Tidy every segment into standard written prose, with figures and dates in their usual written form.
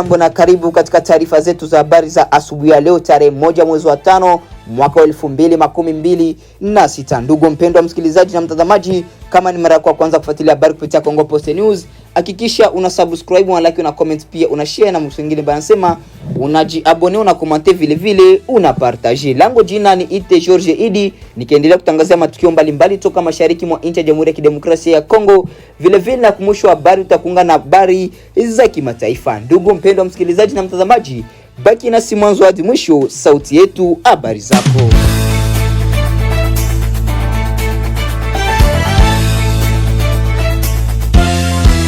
Hujambo na karibu katika taarifa zetu za habari za asubuhi ya leo tarehe 1 mwezi wa 5 mwaka wa 2026. Ndugu mpendwa msikilizaji na mtazamaji, kama ni mara yako ya kwanza kufuatilia habari kupitia Kongo Post News, hakikisha una subscribe, una like, una comment, pia una share na mtu mwingine banasema unajiabone, una comment, vile vile una partage. Lango jina ni Ite George Idi, nikiendelea kutangazia matukio mbalimbali toka mashariki mwa nchi ya Jamhuri ya Kidemokrasia ya Kongo. Vile vile na kumwisho habari utakunga na habari za kimataifa. Ndugu mpendwa msikilizaji na mtazamaji, baki nasi mwanzo hadi mwisho, sauti yetu, habari zako.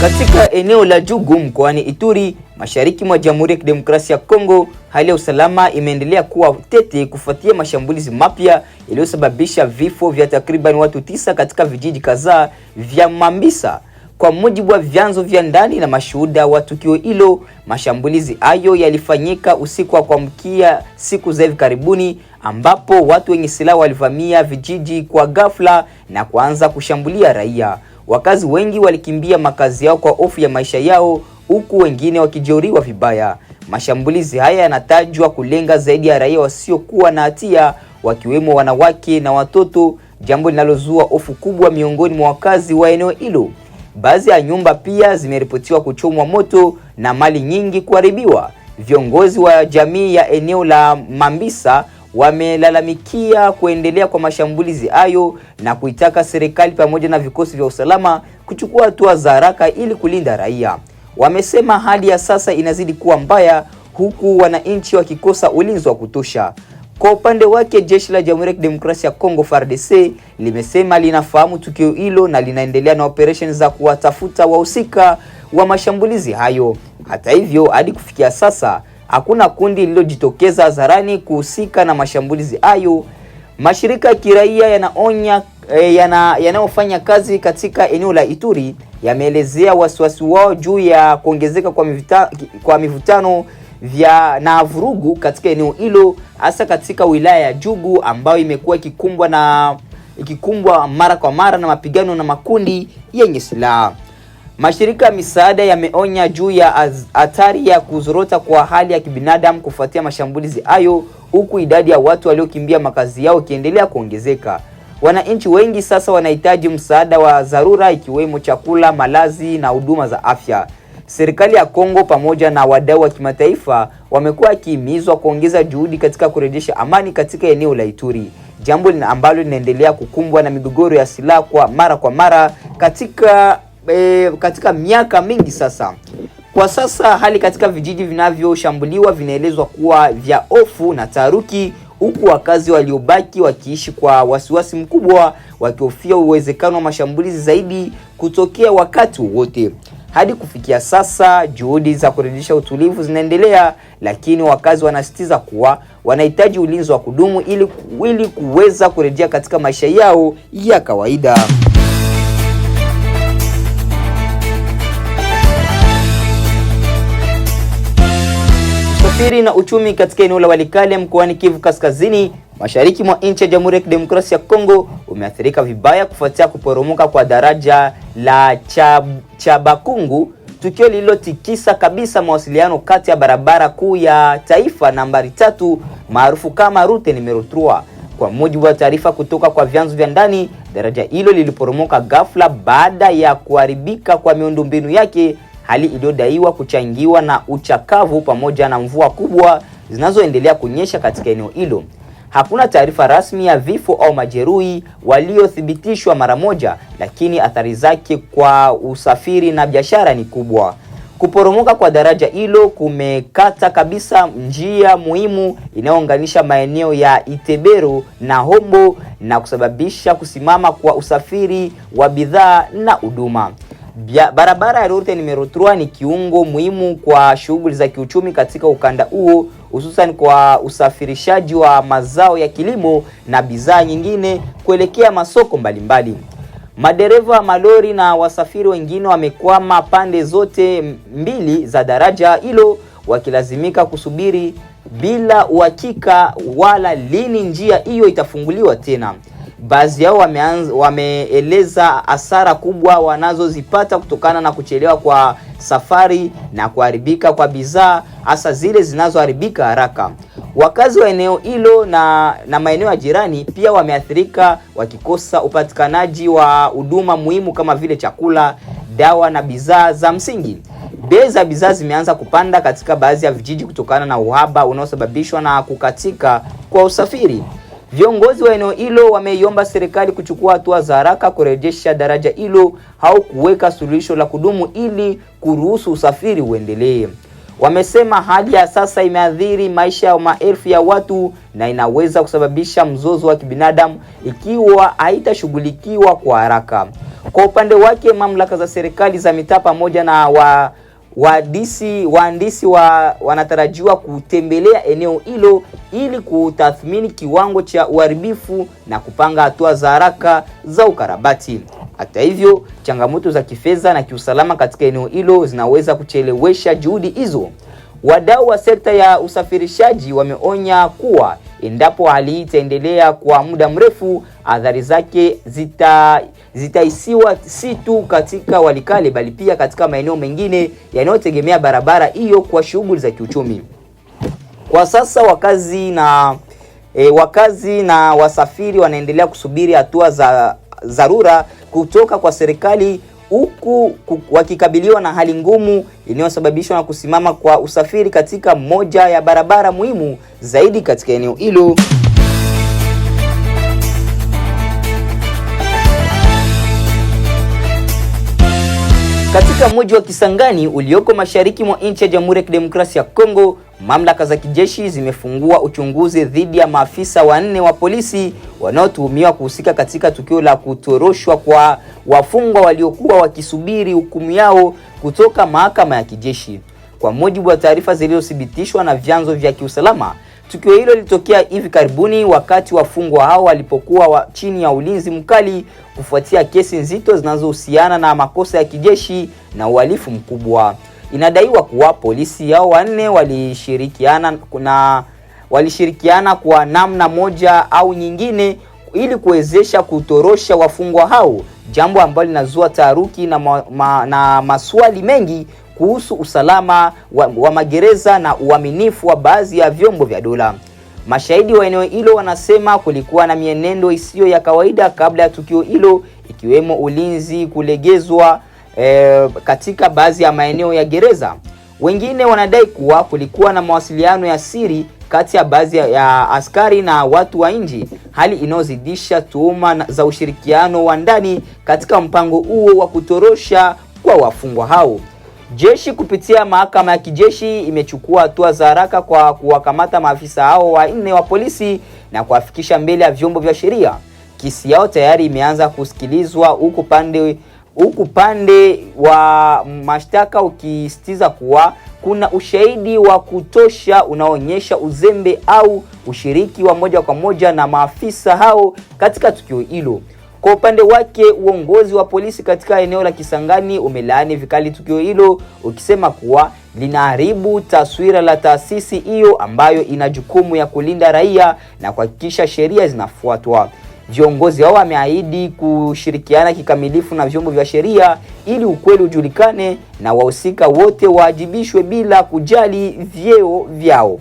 Katika eneo la Jugu mkoani Ituri, mashariki mwa Jamhuri ya Kidemokrasia ya Kongo, hali ya usalama imeendelea kuwa tete kufuatia mashambulizi mapya yaliyosababisha vifo vya takriban watu 9 katika vijiji kadhaa vya Mambisa. Kwa mujibu wa vyanzo vya ndani na mashuhuda wa tukio hilo, mashambulizi hayo yalifanyika usiku wa kuamkia siku za hivi karibuni, ambapo watu wenye silaha walivamia vijiji kwa ghafla na kuanza kushambulia raia. Wakazi wengi walikimbia makazi yao kwa hofu ya maisha yao, huku wengine wakijeruhiwa vibaya. Mashambulizi haya yanatajwa kulenga zaidi ya raia wasiokuwa na hatia, wakiwemo wanawake na watoto, jambo linalozua hofu kubwa miongoni mwa wakazi wa eneo hilo. Baadhi ya nyumba pia zimeripotiwa kuchomwa moto na mali nyingi kuharibiwa. Viongozi wa jamii ya eneo la Mambisa wamelalamikia kuendelea kwa mashambulizi hayo na kuitaka serikali pamoja na vikosi vya usalama kuchukua hatua za haraka ili kulinda raia. Wamesema hali ya sasa inazidi kuwa mbaya, huku wananchi wakikosa ulinzi wa kutosha. Kwa upande wake, jeshi la Jamhuri ya Kidemokrasia ya Kongo FARDC limesema linafahamu tukio hilo na linaendelea na operation za kuwatafuta wahusika wa mashambulizi hayo. Hata hivyo, hadi kufikia sasa hakuna kundi lililojitokeza hadharani kuhusika na mashambulizi hayo. Mashirika ya kiraia yanayofanya kazi katika eneo la Ituri yameelezea wasiwasi wao juu ya kuongezeka kwa mivutano na vurugu katika eneo hilo, hasa katika wilaya ya Jugu ambayo imekuwa ikikumbwa mara kwa mara na mapigano na makundi yenye silaha. Mashirika ya misaada yameonya juu ya hatari ya kuzorota kwa hali ya kibinadamu kufuatia mashambulizi hayo, huku idadi ya watu waliokimbia makazi yao ikiendelea kuongezeka. Wananchi wengi sasa wanahitaji msaada wa dharura, ikiwemo chakula, malazi na huduma za afya. Serikali ya Kongo pamoja na wadau wa kimataifa wamekuwa wakihimizwa kuongeza juhudi katika kurejesha amani katika eneo la Ituri, jambo ambalo linaendelea kukumbwa na migogoro ya silaha kwa mara katika miaka mingi sasa. Kwa sasa hali katika vijiji vinavyoshambuliwa vinaelezwa kuwa vya hofu na taharuki, huku wakazi waliobaki wakiishi kwa wasiwasi mkubwa, wakihofia uwezekano wa mashambulizi zaidi kutokea wakati wowote. Hadi kufikia sasa, juhudi za kurejesha utulivu zinaendelea, lakini wakazi wanasisitiza kuwa wanahitaji ulinzi wa kudumu ili kuweza kurejea katika maisha yao ya kawaida. Usafiri na uchumi katika eneo la Walikale mkoani Kivu Kaskazini, mashariki mwa nchi ya Jamhuri ya Kidemokrasia ya Kongo umeathirika vibaya kufuatia kuporomoka kwa daraja la Chabakungu, tukio lililotikisa kabisa mawasiliano kati ya barabara kuu ya taifa nambari 3 maarufu kama route numero 3. Kwa mujibu wa taarifa kutoka kwa vyanzo vya ndani, daraja hilo liliporomoka ghafla baada ya kuharibika kwa miundombinu yake, hali iliyodaiwa kuchangiwa na uchakavu pamoja na mvua kubwa zinazoendelea kunyesha katika eneo hilo. Hakuna taarifa rasmi ya vifo au majeruhi waliothibitishwa mara moja, lakini athari zake kwa usafiri na biashara ni kubwa. Kuporomoka kwa daraja hilo kumekata kabisa njia muhimu inayounganisha maeneo ya Itebero na Hombo na kusababisha kusimama kwa usafiri wa bidhaa na huduma. Barabara ya route numero 3 ni kiungo muhimu kwa shughuli za kiuchumi katika ukanda huo, hususan kwa usafirishaji wa mazao ya kilimo na bidhaa nyingine kuelekea masoko mbalimbali. Madereva, malori na wasafiri wengine wamekwama pande zote mbili za daraja hilo, wakilazimika kusubiri bila uhakika wala lini njia hiyo itafunguliwa tena. Baadhi yao wameeleza hasara kubwa wanazozipata kutokana na kuchelewa kwa safari na kuharibika kwa bidhaa, hasa zile zinazoharibika haraka. Wakazi wa eneo hilo na maeneo ya jirani pia wameathirika, wakikosa upatikanaji wa huduma muhimu kama vile chakula, dawa na bidhaa za msingi. Bei za bidhaa zimeanza kupanda katika baadhi ya vijiji kutokana na uhaba unaosababishwa na kukatika kwa usafiri. Viongozi wa eneo hilo wameiomba serikali kuchukua hatua za haraka kurejesha daraja hilo au kuweka suluhisho la kudumu ili kuruhusu usafiri uendelee. Wamesema hali ya sasa imeathiri maisha ya maelfu ya watu na inaweza kusababisha mzozo wa kibinadamu ikiwa haitashughulikiwa kwa haraka. Kwa upande wake, mamlaka za serikali za mitaa pamoja na wahandisi wanatarajiwa kutembelea eneo hilo ili kutathmini kiwango cha uharibifu na kupanga hatua za haraka za ukarabati. Hata hivyo, changamoto za kifedha na kiusalama katika eneo hilo zinaweza kuchelewesha juhudi hizo. Wadau wa sekta ya usafirishaji wameonya kuwa endapo hali hii itaendelea kwa muda mrefu, athari zake zitaisiwa si tu katika Walikale bali pia katika maeneo mengine yanayotegemea barabara hiyo kwa shughuli za kiuchumi. Kwa sasa wakazi na wasafiri wanaendelea kusubiri hatua za dharura kutoka kwa serikali, huku wakikabiliwa na hali ngumu inayosababishwa na kusimama kwa usafiri katika moja ya barabara muhimu zaidi katika eneo hilo. Katika mji wa Kisangani ulioko mashariki mwa nchi ya Jamhuri ya Kidemokrasia ya Kongo, mamlaka za kijeshi zimefungua uchunguzi dhidi ya maafisa 4 wa polisi wanaotuhumiwa kuhusika katika tukio la kutoroshwa kwa wafungwa waliokuwa wakisubiri hukumu yao kutoka mahakama ya kijeshi. Kwa mujibu wa taarifa zilizothibitishwa na vyanzo vya kiusalama, tukio hilo lilitokea hivi karibuni wakati wafungwa hao walipokuwa chini ya ulinzi mkali kufuatia kesi nzito zinazohusiana na makosa ya kijeshi na uhalifu mkubwa. Inadaiwa kuwa polisi hao 4 walishirikiana kwa namna moja au nyingine ili kuwezesha kutorosha wafungwa hao, jambo ambalo linazua taharuki na maswali mengi kuhusu usalama wa magereza na uaminifu wa baadhi ya vyombo vya dola. Mashahidi wa eneo hilo wanasema kulikuwa na mienendo isiyo ya kawaida kabla ya tukio hilo, ikiwemo ulinzi kulegezwa katika baadhi ya maeneo ya gereza. Wengine wanadai kuwa kulikuwa na mawasiliano ya siri kati ya baadhi ya askari na watu wa nje, hali inayozidisha tuhuma za ushirikiano wa ndani katika mpango huo wa kutorosha kwa wafungwa hao. Jeshi kupitia mahakama ya kijeshi imechukua hatua za haraka kwa kuwakamata maafisa hao 4 wa polisi na kuwafikisha mbele ya vyombo vya sheria. Kesi yao tayari imeanza kusikilizwa huku pande wa mashtaka ukisitiza kuwa kuna ushahidi wa kutosha unaonyesha uzembe au ushiriki wa moja kwa moja na maafisa hao katika tukio hilo. Kwa upande wake, uongozi wa polisi katika eneo la Kisangani umelaani vikali tukio hilo, ukisema kuwa linaharibu taswira la taasisi hiyo ambayo ina jukumu ya kulinda raia na kuhakikisha sheria zinafuatwa. Viongozi hao wameahidi kushirikiana kikamilifu na vyombo vya sheria ili ukweli ujulikane na wahusika wote waajibishwe bila kujali vyeo vyao.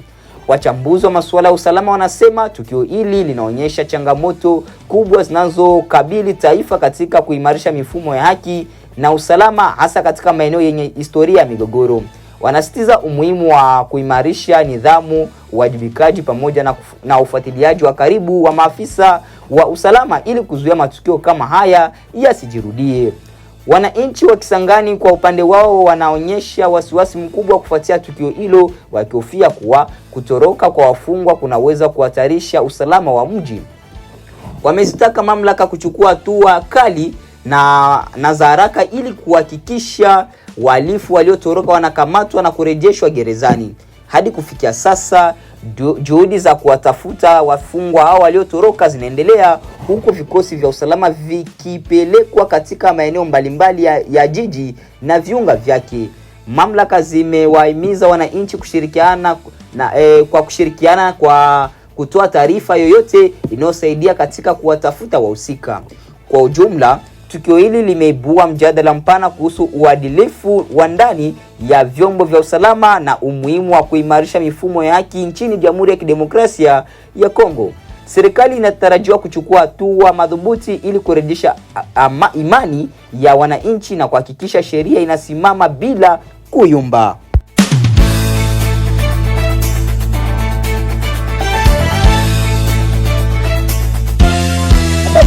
Wachambuzi wa masuala ya usalama wanasema tukio hili linaonyesha changamoto kubwa zinazokabili taifa katika kuimarisha mifumo ya haki na usalama, hasa katika maeneo yenye historia ya migogoro. Wanasitiza umuhimu wa kuimarisha nidhamu, uwajibikaji pamoja na ufuatiliaji wa karibu wa maafisa wa usalama ili kuzuia matukio kama haya yasijirudie. Wananchi wa Kisangani kwa upande wao wanaonyesha wasiwasi mkubwa kufuatia tukio hilo, wakihofia kuwa kutoroka kwa wafungwa kunaweza kuhatarisha usalama wa mji. Wamezitaka mamlaka kuchukua hatua kali na za haraka ili kuhakikisha wahalifu waliotoroka wanakamatwa na kurejeshwa gerezani. Hadi kufikia sasa, juhudi za kuwatafuta wafungwa hao waliotoroka zinaendelea, huku vikosi vya usalama vikipelekwa katika maeneo mbalimbali ya jiji na viunga vyake. Mamlaka zimewahimiza wananchi kushirikiana kwa kutoa taarifa yoyote inayosaidia katika kuwatafuta wahusika. Kwa ujumla, Tukio hili limeibua mjadala mpana kuhusu uadilifu wa ndani ya vyombo vya usalama na umuhimu wa kuimarisha mifumo ya haki nchini Jamhuri ya Kidemokrasia ya Kongo. Serikali inatarajiwa kuchukua hatua madhubuti ili kurejesha imani ya wananchi na kuhakikisha sheria inasimama bila kuyumba.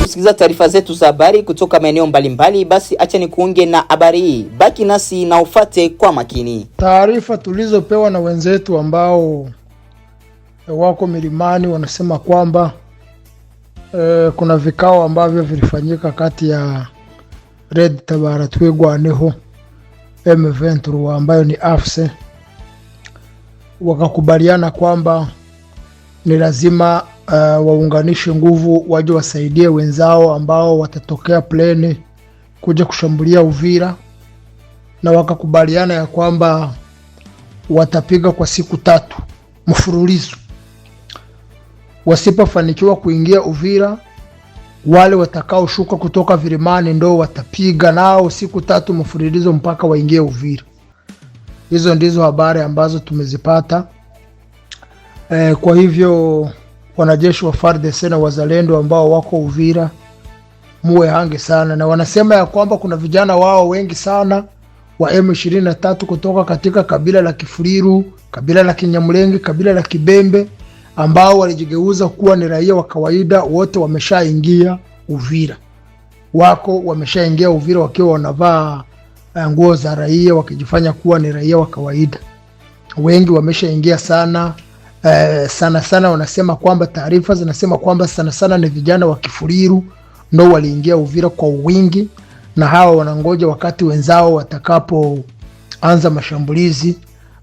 Kusikiliza taarifa zetu za habari kutoka maeneo mbalimbali, basi acha nikuunge na habari hii. Baki nasi na ufate kwa makini. Taarifa tulizopewa na wenzetu ambao wako milimani wanasema kwamba kuna vikao ambavyo vilifanyika kati ya Red Tabara Twigwaneho M23 ambayo ni AFC, wakakubaliana kwamba ni lazima waunganishe nguvu waje wasaidie wenzao ambao watatokea plane kuja kushambulia Uvira, na wakakubaliana ya kwamba watapiga kwa siku 3 mfululizo. Wasipofanikiwa kuingia Uvira, wale watakao shuka kutoka vilimani ndo watapiga nao siku 3 mfululizo mpaka waingie Uvira. Hizo ndizo habari ambazo tumezipata. Kwa hivyo wanajeshi wa FARDC na wazalendo ambao wako Uvira muwe hange sana, na wanasema ya kwamba kuna vijana wao wengi sana wa M23 kutoka katika kabila la Kifuliru, kabila la Kinyamulenge, kabila la Kibembe ambao walijigeuza kuwa ni raia wa kawaida. Wote wameshaingia Uvira, wameshaingia Uvira wakiwa wanavaa nguo za raia wakijifanya kuwa ni raia wa kawaida. Wengi wameshaingia sana. Sana wanasema kwamba taarifa zinasema kwamba sana ni vijana wa Kifuliru ndio waliingia Uvira kwa wingi, na hawa wanangoja wakati wenzao watakapoanza mashambulizi,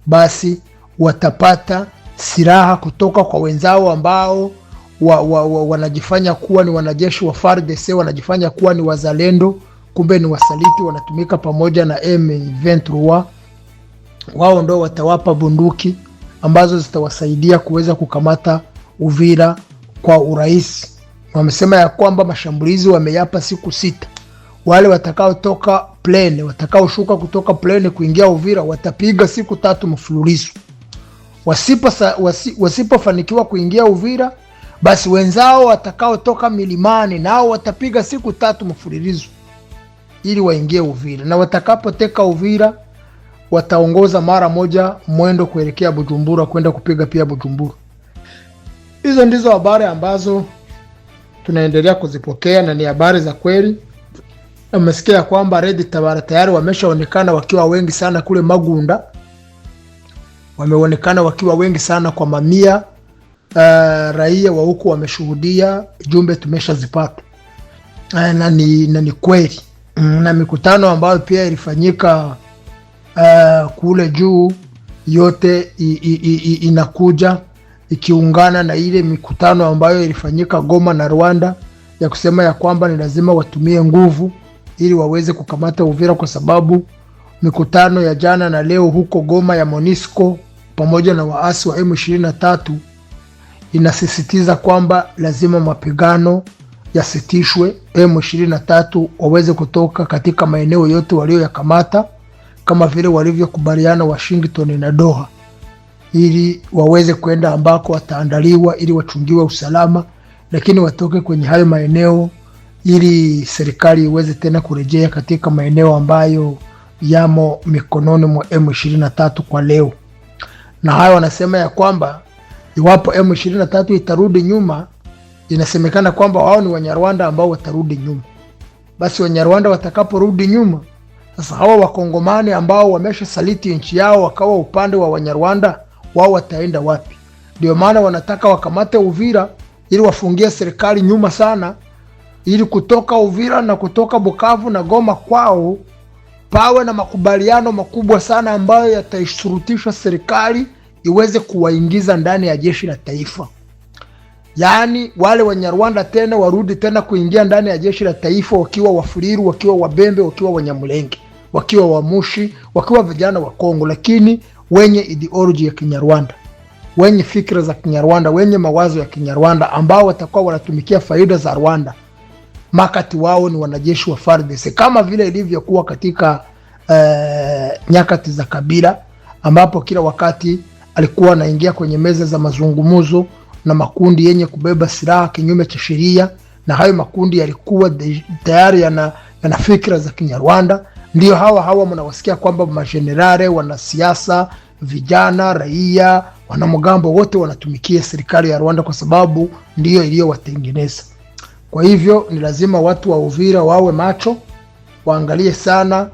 basi watapata silaha kutoka kwa wenzao ambao wanajifanya kuwa ni wanajeshi wa FARDC, wanajifanya kuwa ni wazalendo, kumbe ni wasaliti, wanatumika pamoja na M23. Wao ndio watawapa bunduki ambazo zitawasaidia kuweza kukamata Uvira kwa urahisi. Wamesema ya kwamba mashambulizi wameyapa siku 6. Wale watakaotoka plane, watakaoshuka kutoka plane kuingia Uvira watapiga siku 3 mfululizo. Wasipofanikiwa kuingia Uvira, basi wenzao watakaotoka milimani nao watapiga siku 3 mfululizo ili waingie Uvira, na watakapoteka Uvira wataongoza mara moja mwendo kuelekea Bujumbura kwenda kupiga pia Bujumbura. Hizo ndizo habari ambazo tunaendelea kuzipokea na ni habari za kweli. Umesikia kwamba Red Tabara tayari wameshaonekana wakiwa wengi sana kule Magunda. Wameonekana wakiwa wengi sana kwa mamia. Raia wa huko wameshuhudia, jumbe tumeshazipata. Na ni kweli. Na mikutano ambayo pia ilifanyika kule juu yote inakuja ikiungana na ile mikutano ambayo ilifanyika Goma na Rwanda ya kusema ya kwamba ni lazima watumie nguvu ili waweze kukamata Uvira, kwa sababu mikutano ya jana na leo huko Goma ya MONUSCO pamoja na waasi wa M23 inasisitiza kwamba lazima mapigano yasitishwe, M23 waweze kutoka katika maeneo yote walioyakamata kama vile walivyokubaliana Washington na Doha, ili waweze kwenda ambako wataandaliwa ili wachungiwe usalama, lakini watoke kwenye hayo maeneo ili serikali iweze tena kurejea katika maeneo ambayo yamo mikononi mwa M23 kwa leo. Na hayo wanasema ya kwamba iwapo M23 itarudi nyuma, inasemekana kwamba wao ni Wanyarwanda ambao watarudi nyuma. Basi Wanyarwanda watakaporudi nyuma, sasa hawa Wakongomani ambao wamesha saliti nchi yao wakawa upande wa Wanyarwanda, wao wataenda wapi? Ndio maana wanataka wakamate Uvira ili wafungie serikali nyuma sana, ili kutoka Uvira na kutoka Bukavu na Goma kwao pawe na makubaliano makubwa sana ambayo yataishurutisha serikali iweze kuwaingiza ndani ya jeshi la taifa. Yaani wale Wanyarwanda tena warudi tena kuingia ndani ya jeshi la taifa wakiwa Wafuliru, wakiwa Wabembe, wakiwa Wanyamulenge, wakiwa Wamushi, wakiwa vijana wa Kongo, lakini wenye ideology ya Kinyarwanda, wenye fikra za Kinyarwanda, wenye mawazo ya Kinyarwanda, ambao watakuwa wanatumikia faida za Rwanda. makati wao ni wanajeshi wa FARDC, kama vile ilivyokuwa katika nyakati za Kabila, ambapo kila wakati alikuwa anaingia kwenye meza za mazungumzo na makundi yenye kubeba silaha kinyume cha sheria, na hayo makundi yalikuwa tayari yana fikra za Kinyarwanda. Ndio hawa mnawasikia kwamba majenerale, wanasiasa, vijana, raia, wanamgambo wote wanatumikia serikali ya Rwanda kwa sababu ndio iliyowatengeneza. Kwa hivyo ni lazima watu wa Uvira wawe macho, waangalie sana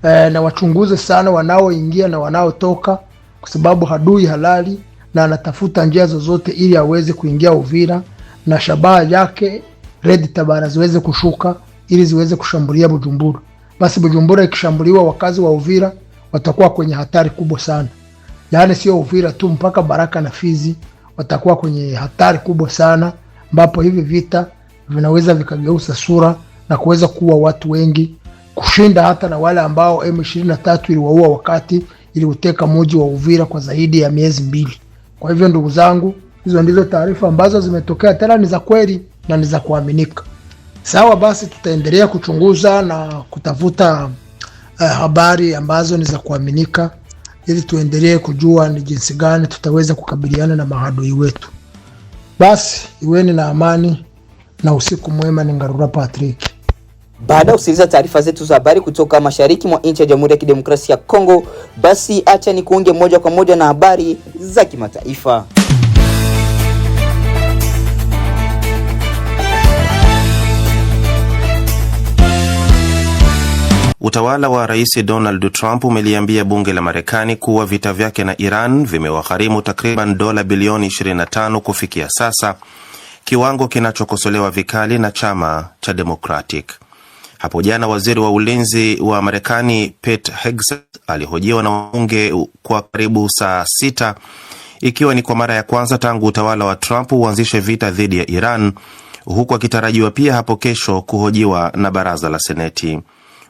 na wachunguze sana wanaoingia na wanaotoka, kwa sababu adui halali na anatafuta njia zozote ili aweze kuingia Uvira na shabaha yake Red Tabara ziweze kushuka ili ziweze kushambulia Bujumbura. Basi Bujumbura ikishambuliwa, wakazi wa Uvira watakuwa kwenye hatari kubwa sana. Yaani sio Uvira tu, mpaka Baraka na Fizi watakuwa kwenye hatari kubwa sana, ambapo hivi vita vinaweza vikageuza sura na kuweza kuwa watu wengi, kushinda hata na wale ambao M23 iliwaua wakati iliuteka mji wa Uvira kwa zaidi ya miezi 2. Kwa hivyo ndugu zangu, hizo ndizo taarifa ambazo zimetokea, tena ni za kweli na ni za kuaminika. Sawa, basi tutaendelea kuchunguza na kutafuta habari ambazo ni za kuaminika ili tuendelee kujua ni jinsi gani tutaweza kukabiliana na maadui wetu. Basi iweni na amani na usiku mwema. Ni Ngarura Patrick. Baada ya kusikiliza taarifa zetu za habari kutoka mashariki mwa nchi ya Jamhuri ya Kidemokrasia ya Kongo, basi acha ni kuunge moja kwa moja na habari za kimataifa. Utawala wa Rais Donald Trump umeliambia bunge la Marekani kuwa vita vyake na Iran vimewagharimu takriban dola bilioni 25 kufikia sasa, kiwango kinachokosolewa vikali na chama cha Democratic. Hapo jana waziri wa ulinzi wa Marekani Pete Hegseth alihojiwa na wabunge kwa karibu saa 6, ikiwa ni kwa mara ya kwanza tangu utawala wa Trump uanzishe vita dhidi ya Iran, huku akitarajiwa pia hapo kesho kuhojiwa na baraza la Seneti.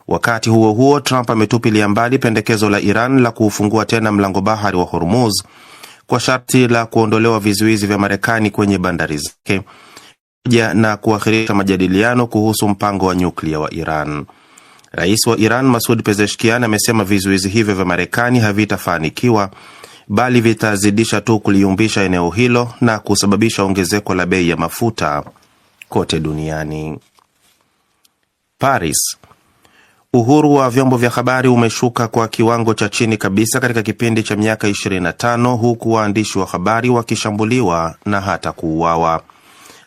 Wakati huo huo, Trump ametupilia mbali pendekezo la Iran la kuufungua tena mlango bahari wa Hormuz kwa sharti la kuondolewa vizuizi vya Marekani kwenye bandari zake, pamoja na kuakhirisha majadiliano kuhusu mpango wa nyuklia wa Iran. Rais wa Iran Masoud Pezeshkian amesema vizuizi hivyo vya Marekani havitafanikiwa, bali vitazidisha tu kuliumbisha eneo hilo na kusababisha ongezeko la bei ya mafuta kote duniani. Paris. Uhuru wa vyombo vya habari umeshuka kwa kiwango cha chini kabisa katika kipindi cha miaka 25, huku waandishi wa habari wakishambuliwa na hata kuuawa.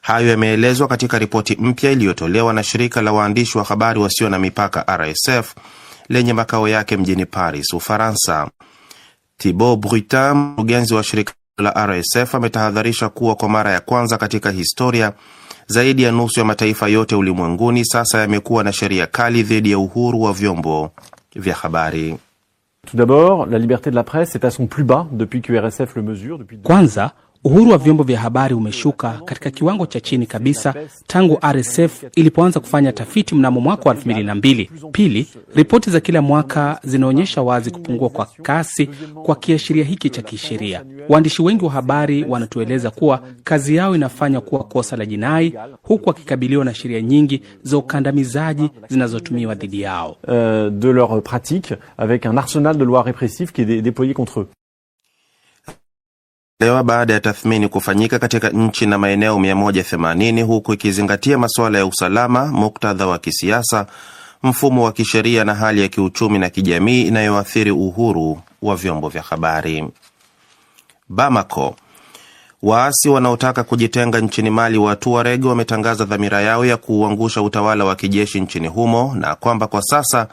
Hayo yameelezwa katika ripoti mpya iliyotolewa na shirika la waandishi wa habari wasio na mipaka RSF lenye makao yake mjini Paris, Ufaransa. Thibaut Brutin, mkurugenzi wa shirika la RSF, ametahadharisha kuwa kwa mara ya kwanza katika historia, zaidi ya nusu ya mataifa yote ulimwenguni sasa yamekuwa na sheria kali dhidi ya uhuru wa vyombo vya habari. Tout d'abord, la liberté de la presse est à son plus bas depuis que RSF le mesure depuis. Kwanza, uhuru wa vyombo vya habari umeshuka katika kiwango cha chini kabisa tangu RSF ilipoanza kufanya tafiti mnamo mwaka wa 2002. Pili, ripoti za kila mwaka zinaonyesha wazi kupungua kwa kasi kwa kiashiria hiki cha kisheria. Waandishi wengi wa habari wanatueleza kuwa kazi yao inafanya kuwa kosa la jinai, huku wakikabiliwa na sheria nyingi za ukandamizaji zinazotumiwa dhidi yao. De leur pratique avec un arsenal de lois répressives qui est déployé contre eux. Leo baada ya tathmini kufanyika katika nchi na maeneo 180, huku ikizingatia masuala ya usalama, muktadha wa kisiasa, mfumo wa kisheria na hali ya kiuchumi na kijamii inayoathiri uhuru wa vyombo vya habari. Bamako. Waasi wanaotaka kujitenga nchini Mali wa Tuareg wametangaza dhamira yao ya kuuangusha utawala wa kijeshi nchini humo, na kwamba kwa sasa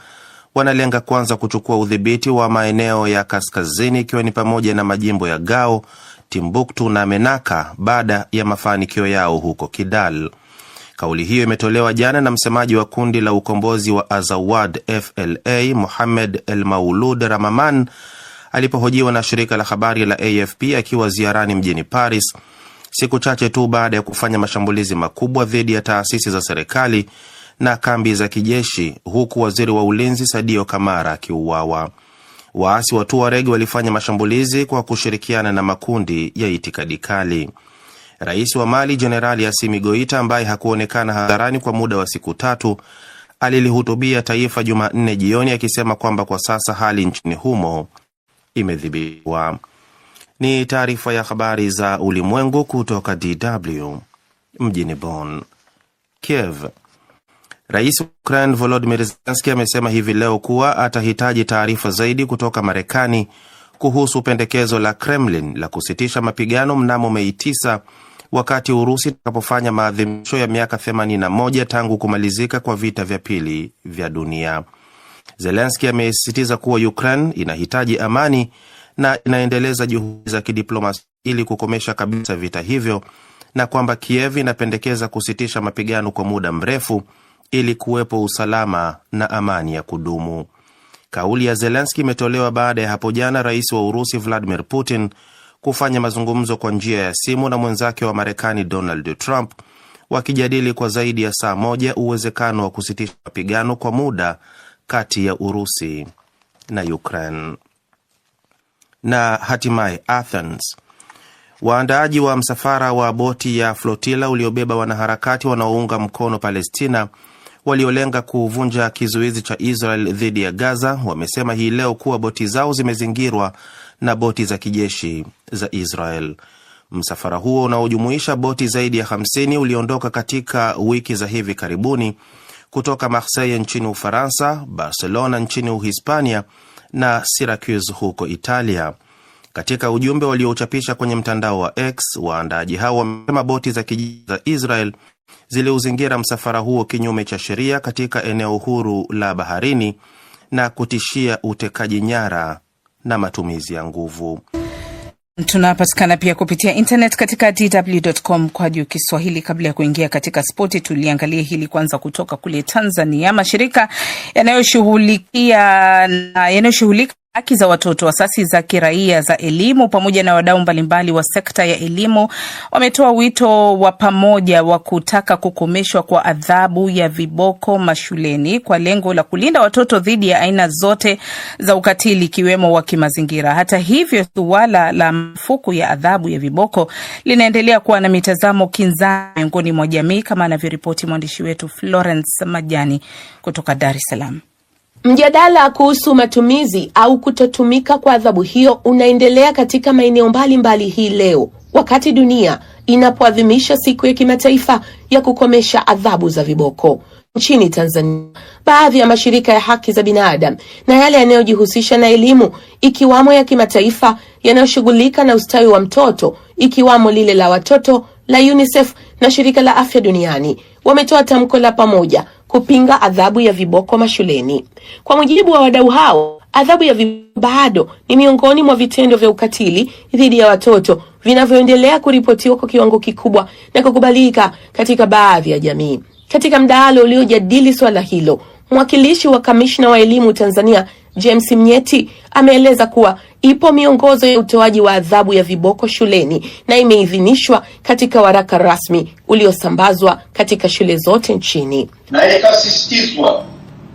wanalenga kwanza kuchukua udhibiti wa maeneo ya kaskazini, ikiwa ni pamoja na majimbo ya Gao, Timbuktu na Menaka baada ya mafanikio yao huko Kidal. Kauli hiyo imetolewa jana na msemaji wa kundi la ukombozi wa Azawad FLA Mohamed El Maulud Ramaman alipohojiwa na shirika la habari la AFP akiwa ziarani mjini Paris, siku chache tu baada ya kufanya mashambulizi makubwa dhidi ya taasisi za serikali na kambi za kijeshi, huku waziri wa ulinzi Sadio Kamara akiuawa. Waasi wa Tuareg walifanya mashambulizi kwa kushirikiana na makundi ya itikadi kali. Rais wa Mali Jenerali Assimi Goita, ambaye hakuonekana hadharani kwa muda wa siku 3, alilihutubia taifa Jumanne jioni akisema kwamba kwa sasa hali nchini humo imedhibitiwa. Ni taarifa ya habari za ulimwengu kutoka DW mjini Bonn. Kiev. Rais wa Ukraine Volodymyr Zelensky amesema hivi leo kuwa atahitaji taarifa zaidi kutoka Marekani kuhusu pendekezo la Kremlin la kusitisha mapigano mnamo Mei 9 wakati Urusi itakapofanya maadhimisho ya miaka 81 tangu kumalizika kwa vita vya pili vya dunia. Zelensky amesisitiza kuwa Ukraine inahitaji amani na inaendeleza juhudi za kidiplomasia ili kukomesha kabisa vita hivyo, na kwamba Kiev inapendekeza kusitisha mapigano kwa muda mrefu ili kuwepo usalama na amani ya kudumu. Kauli ya Zelensky imetolewa baada ya hapo jana Rais wa Urusi Vladimir Putin kufanya mazungumzo kwa njia ya simu na mwenzake wa Marekani Donald Trump, wakijadili kwa zaidi ya saa moja uwezekano wa kusitisha mapigano kwa muda kati ya Urusi na Ukraine. Na hatimaye Athens. Waandaaji wa msafara wa boti ya flotilla uliobeba wanaharakati wanaounga mkono Palestina waliolenga kuvunja kizuizi cha Israel dhidi ya Gaza wamesema hii leo kuwa boti zao zimezingirwa na boti za kijeshi za Israel. Msafara huo unaojumuisha boti zaidi ya 50 uliondoka katika wiki za hivi karibuni kutoka Marseille nchini Ufaransa, Barcelona nchini Uhispania na Syracuse huko Italia. Katika ujumbe waliochapisha kwenye mtandao wa X, waandaaji hao wamesema boti za kijeshi za Israel ziliuzingira msafara huo kinyume cha sheria katika eneo huru la baharini na kutishia utekaji nyara na matumizi ya nguvu. Tunapatikana pia kupitia internet katika dw.com/Kiswahili. Kabla ya kuingia katika spoti, tuliangalia hili kwanza kutoka kule Tanzania. Mashirika yanayoshughulika haki za watoto, asasi za kiraia za elimu pamoja na wadau mbalimbali wa sekta ya elimu wametoa wito wa pamoja wa kutaka kukomeshwa kwa adhabu ya viboko mashuleni kwa lengo la kulinda watoto dhidi ya aina zote za ukatili ikiwemo wa kimazingira. Hata hivyo, suala la marufuku ya adhabu ya viboko linaendelea kuwa na mitazamo kinzani miongoni mwa jamii, kama anavyoripoti mwandishi wetu Florence Majani kutoka Dar es Salaam. Mjadala kuhusu matumizi au kutotumika kwa adhabu hiyo unaendelea katika maeneo mbalimbali hii leo, wakati dunia inapoadhimisha siku ya kimataifa ya kukomesha adhabu za viboko. Nchini Tanzania, baadhi ya mashirika ya haki za binadamu na yale yanayojihusisha na elimu, ikiwamo ya kimataifa yanayoshughulika na ustawi wa mtoto, ikiwamo lile la watoto la UNICEF na shirika la afya duniani, wametoa tamko la pamoja kupinga adhabu ya viboko mashuleni. Kwa mujibu wa wadau hao, adhabu ya viboko bado ni miongoni mwa vitendo vya ukatili dhidi ya watoto vinavyoendelea kuripotiwa kwa kiwango kikubwa na kukubalika katika baadhi ya jamii. Katika mdahalo uliojadili swala hilo, mwakilishi wa kamishna wa elimu Tanzania James Mnyeti ameeleza kuwa ipo miongozo ya utoaji wa adhabu ya viboko shuleni na imeidhinishwa katika waraka rasmi uliosambazwa katika shule zote nchini. Na ikasisitizwa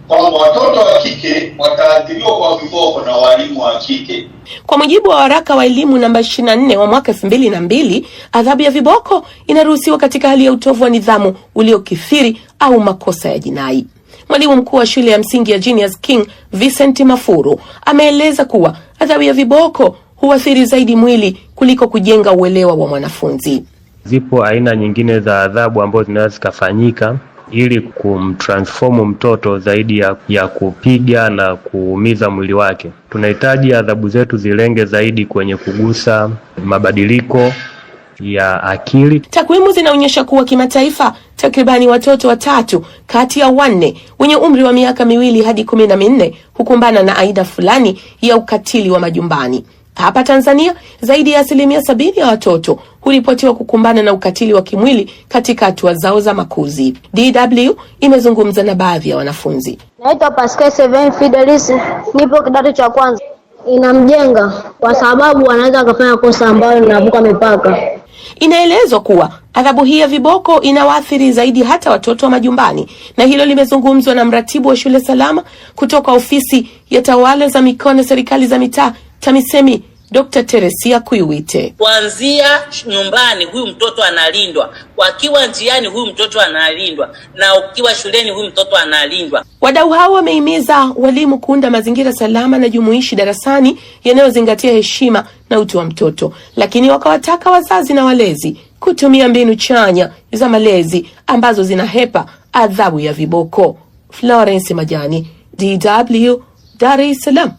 kwamba watoto wa kike wataathiriwa kwa viboko na walimu wa kike. Kwa mujibu wa waraka wa elimu namba 24 wa mwaka 2002, adhabu ya viboko inaruhusiwa katika hali ya utovu wa nidhamu uliokithiri au makosa ya jinai. Mwalimu mkuu wa shule ya msingi ya Genius King, Vincent Mafuru, ameeleza kuwa adhabu ya viboko huathiri zaidi mwili kuliko kujenga uelewa wa mwanafunzi. Zipo aina nyingine za adhabu ambazo zinaweza zikafanyika ili kumtransform mtoto zaidi ya kupiga na kuumiza mwili wake. Tunahitaji adhabu zetu zilenge zaidi kwenye kugusa mabadiliko ya akili. Takwimu zinaonyesha kuwa kimataifa takribani watoto 3 kati ya 4 wenye umri wa miaka 2 hadi 14 hukumbana na aina fulani ya ukatili wa majumbani. Hapa Tanzania, zaidi ya 70% ya watoto huripotiwa kukumbana na ukatili wa kimwili katika hatua zao za makuzi. DW imezungumza na baadhi ya wanafunzi. Naitwa Pascal Seven Fidelis, nipo kidato cha kwanza. Inamjenga kwa sababu anaweza akafanya kosa ambalo linavuka mipaka. Inaelezwa kuwa adhabu hii ya viboko inawaathiri zaidi hata watoto wa majumbani, na hilo limezungumzwa na mratibu wa shule salama kutoka ofisi ya tawala za mikoa na serikali za mitaa TAMISEMI Dr. Teresia Kuiwite. Kuanzia nyumbani huyu mtoto analindwa, wakiwa njiani huyu mtoto analindwa, na ukiwa shuleni huyu mtoto analindwa. Wadau hao wamehimiza walimu kuunda mazingira salama na jumuishi darasani yanayozingatia heshima na utu wa mtoto, lakini wakawataka wazazi na walezi kutumia mbinu chanya za malezi ambazo zinahepa adhabu ya viboko. Florence Majani, DW, Dar es Salaam.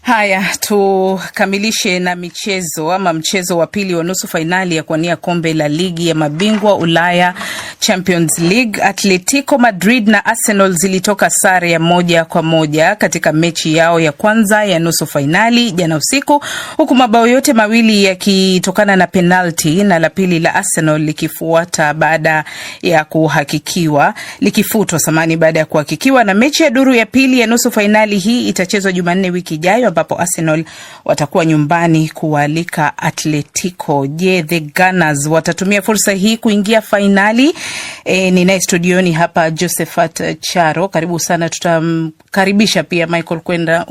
Haya, tukamilishe na michezo ama mchezo wa pili wa nusu fainali ya kuwania kombe la ligi ya mabingwa Ulaya Champions League. Atletico Madrid na Arsenal zilitoka sare ya 1-1 katika mechi yao ya kwanza ya nusu fainali jana usiku, huku mabao yote mawili yakitokana na penalti na la pili la Arsenal likifutwa baada ya kuhakikiwa. Na mechi ya duru ya pili ya nusu fainali hii itachezwa Jumanne wiki ijayo, ambapo Arsenal watakuwa nyumbani kualika Atletico. Je, the Gunners watatumia fursa hii kuingia fainali? Ninaye studioni hapa Josephat Charo, karibu sana. Tutamkaribisha pia Michael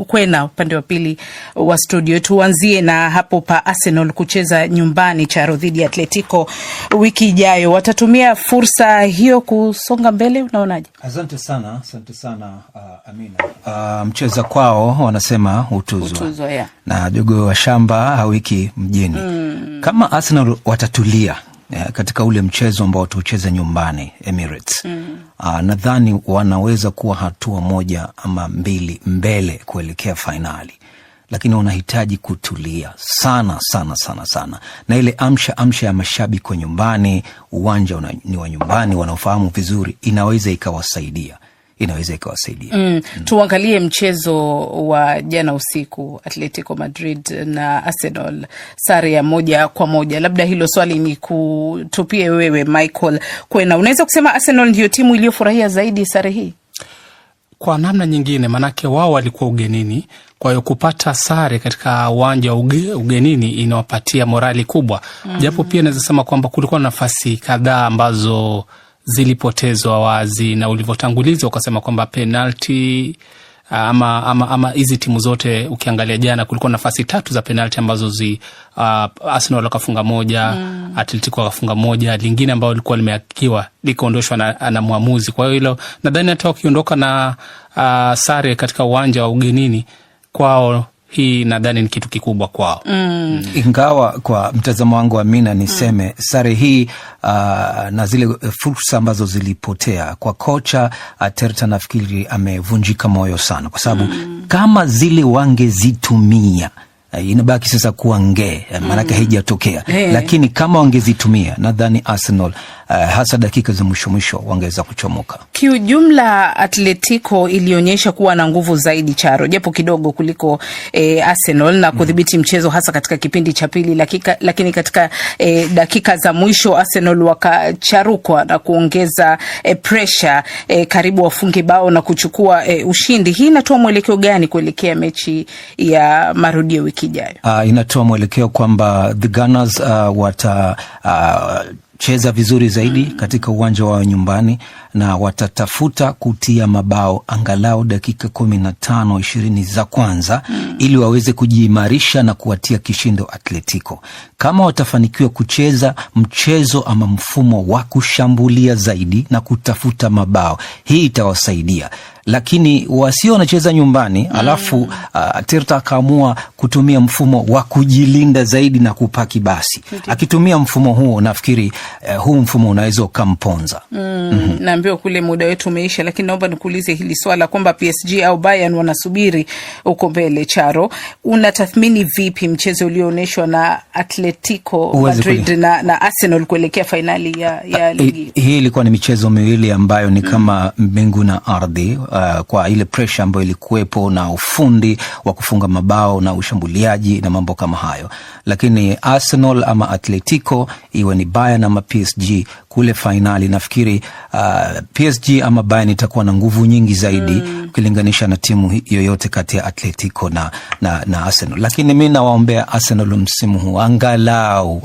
Kwena upande wa pili wa studio. Tuanzie na hapo pa Arsenal kucheza nyumbani, Charo, dhidi ya Atletico wiki ijayo. Watatumia fursa hiyo kusonga mbele, unaonaje? Asante sana Amina. Mcheza kwao wanasema utuzwa yeah. Na jogo wa shamba hawiki mjini. Kama Arsenal watatulia katika ule mchezo ambao tucheza nyumbani Emirates, nadhani wanaweza kuwa hatua moja ama mbili mbele kuelekea finali, lakini wanahitaji kutulia sana. Na ile amsha ya mashabiki kwa nyumbani, uwanja ni wa nyumbani, wanaofahamu vizuri, inaweza ikawasaidia. Tuangalie mchezo wa jana usiku, Atletico Madrid na Arsenal, sare ya 1-1. Labda hilo swali ni kutupie wewe Michael Kwena. Unaweza kusema Arsenal ndio timu iliyofurahia zaidi sare hii? Kwa namna nyingine, manake wao walikuwa ugenini, kwa hiyo kupata sare katika uwanja wa ugenini inawapatia morali kubwa. Japo pia naweza sema kwamba kulikuwa na nafasi kadhaa ambazo zilipotezwa wazi, na ulivyotanguliza ukasema kwamba penalty ama hizi timu zote ukiangalia jana kulikuwa nafasi 3 za penalty ambazo Arsenal wakafunga moja, Atletico wakafunga moja, lingine ambao lilikuwa limehakikiwa likaondoshwa na muamuzi. Kwa hiyo hilo nadhani hata wakiondoka na sare katika uwanja wa ugenini kwao, hii nadhani ni kitu kikubwa kwao. Ingawa kwa mtazamo wangu Amina niseme sare hii na zile fursa ambazo zilipotea kwa kocha Arteta, nafikiri amevunjika moyo sana, kwa sababu kama zile wangezitumia inabaki sasa kuwa maanake haijatokea. Lakini kama wangezitumia, nadhani Arsenal hasa dakika za mwisho wangeweza kuchomoka. Kiujumla Atletico ilionyesha kuwa na nguvu zaidi, Charo, japo kidogo kuliko Arsenal, na kudhibiti mchezo hasa katika kipindi cha pili, lakini katika dakika za mwisho Arsenal wakacharukwa na kuongeza pressure, karibu wafunge bao na kuchukua ushindi. Hii inatoa mwelekeo gani kuelekea mechi ya marudio wiki ijayo? Inatoa mwelekeo kwamba the Gunners cheza vizuri zaidi katika uwanja wa nyumbani, na watatafuta kutia mabao angalau dakika 15-20 za kwanza ili waweze kujiimarisha na kuwatia kishindo Atletico. Kama watafanikiwa kucheza mchezo ama mfumo wa kushambulia zaidi na kutafuta mabao, hii itawasaidia. Lakini wasio wanacheza nyumbani alafu Arteta akaamua kutumia mfumo wa kujilinda zaidi na kupaki basi. Akitumia mfumo huo, nafikiri huu mfumo unaweza ukamponza. Naambiwa kule muda wetu umeisha, lakini naomba nikuulize hili swala kwamba PSG au Bayern wanasubiri uko mbele. Charo, unatathmini vipi mchezo ulioonyeshwa na Atletico Madrid na Arsenal kuelekea finali ya ligi? Hii ilikuwa ni michezo miwili ambayo ni kama mbingu na ardhi, kwa ile pressure ambayo ilikuwepo na ufundi wa kufunga mabao na ushambuliaji na mambo kama hayo. Lakini Arsenal ama Atletico, iwe ni Bayern ama PSG, kule finali nafikiri PSG ama Bayern itakuwa na nguvu nyingi zaidi ukilinganisha na timu yoyote kati ya Atletico na Arsenal. Lakini mimi nawaombea Arsenal msimu huu angalau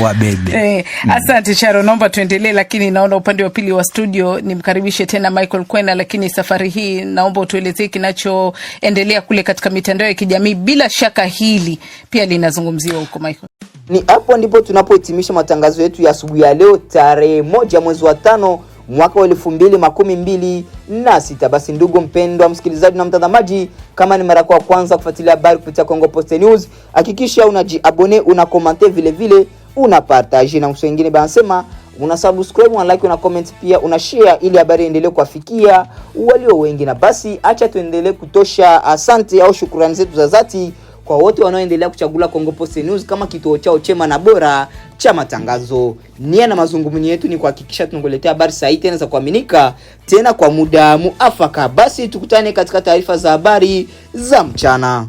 wabebe. Asante Charo, naomba tuendelee, lakini naona upande wa pili wa studio nimkaribishe tena Michael Kwena, lakini safari hii naomba utuelezee kinachoendelea kule katika mitandao ya kijamii. Bila shaka hili pia linazungumziwa huko Michael. Ni hapo ndipo tunapohitimisha matangazo yetu ya asubuhi ya leo tarehe 1 mwezi wa 5 mwaka wa 2026. Basi ndugu mpendwa msikilizaji na mtazamaji, kama ni mara kwa kwanza kufuatilia habari kupitia Congo Post News, hakikisha unajiabone, una comment, vile vile una partage, na msio wengine banasema una subscribe, una like, una comment, pia una share ili habari iendelee kuwafikia walio wengi. Na basi acha tuendelee kutosha asante au shukrani zetu za dhati kwa wote wanaoendelea kuchagula Congo Post News kama kituo chao chema na bora cha matangazo. Nia na mazungumzo yetu ni kuhakikisha tunakuletea habari sahihi tena za kuaminika tena kwa muda muafaka. Basi tukutane katika taarifa za habari za mchana.